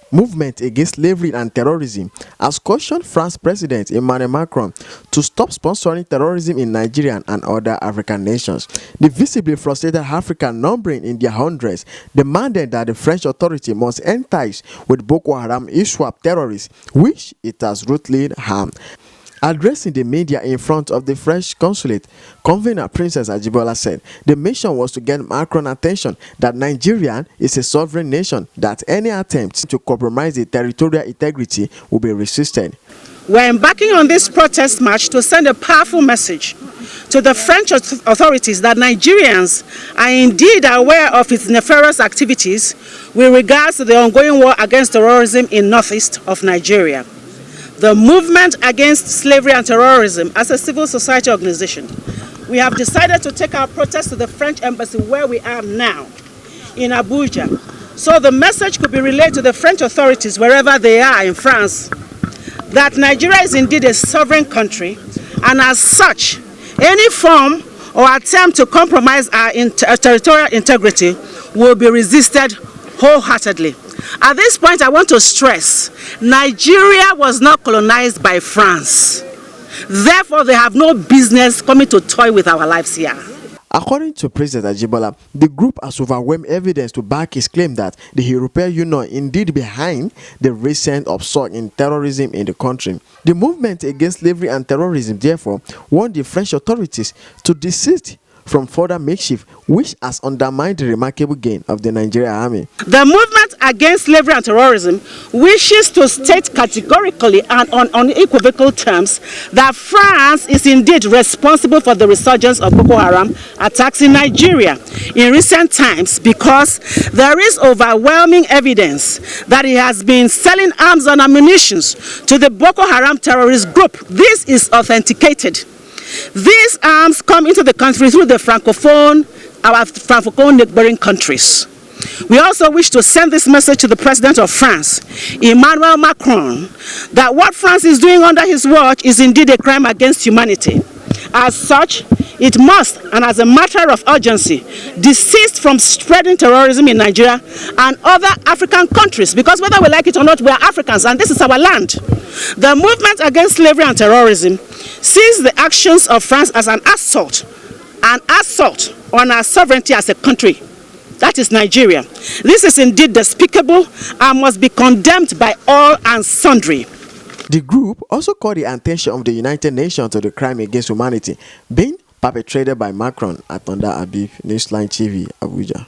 Movement against slavery and terrorism has cautioned France President Emmanuel Macron to stop sponsoring terrorism in Nigeria and other African nations. The visibly frustrated African, numbering in their hundreds, demanded that the French authority must end ties with Boko Haram ISWAP terrorists, which it has ruthlessly harmed. Addressing the media in front of the French consulate, convener Princess Ajibola said the mission was to get Macron's attention that Nigeria is a sovereign nation, that any attempt to compromise the territorial integrity will be resisted. We're embarking on this protest march to send a powerful message to the French authorities that Nigerians are indeed aware of its nefarious activities with regards to the ongoing war against terrorism in northeast of Nigeria. The movement against slavery and terrorism as a civil society organization, we have decided to take our protest to the French embassy where we are now, in Abuja, so the message could be relayed to the French authorities wherever they are in France, that Nigeria is indeed a sovereign country, and as such, any form or attempt to compromise our territorial integrity will be resisted wholeheartedly. At this point, I want to stress, Nigeria was not colonized by France. Therefore, they have no business coming to toy with our lives here. According to President Ajibola, the group has overwhelming evidence to back his claim that the European Union indeed behind the recent upsurge in terrorism in the country. The movement against slavery and terrorism therefore warned the French authorities to desist from further makeshift, which has undermined the remarkable gain of the Nigerian army. The movement against slavery and terrorism wishes to state categorically and on unequivocal terms that France is indeed responsible for the resurgence of Boko Haram attacks in Nigeria in recent times, because there is overwhelming evidence that it has been selling arms and ammunition to the Boko Haram terrorist group. This is authenticated. These arms come into the country through our Francophone neighboring countries. We also wish to send this message to the President of France, Emmanuel Macron, that what France is doing under his watch is indeed a crime against humanity. As such, it must, and as a matter of urgency, desist from spreading terrorism in Nigeria and other African countries, because whether we like it or not, we are Africans and this is our land. The movement against slavery and terrorism sees the actions of France as an assault on our sovereignty as a country. That is Nigeria. This is indeed despicable and must be condemned by all and sundry. The group also called the attention of the United Nations to the crime against humanity being perpetrated by Macron at Under Abib Newsline TV, Abuja.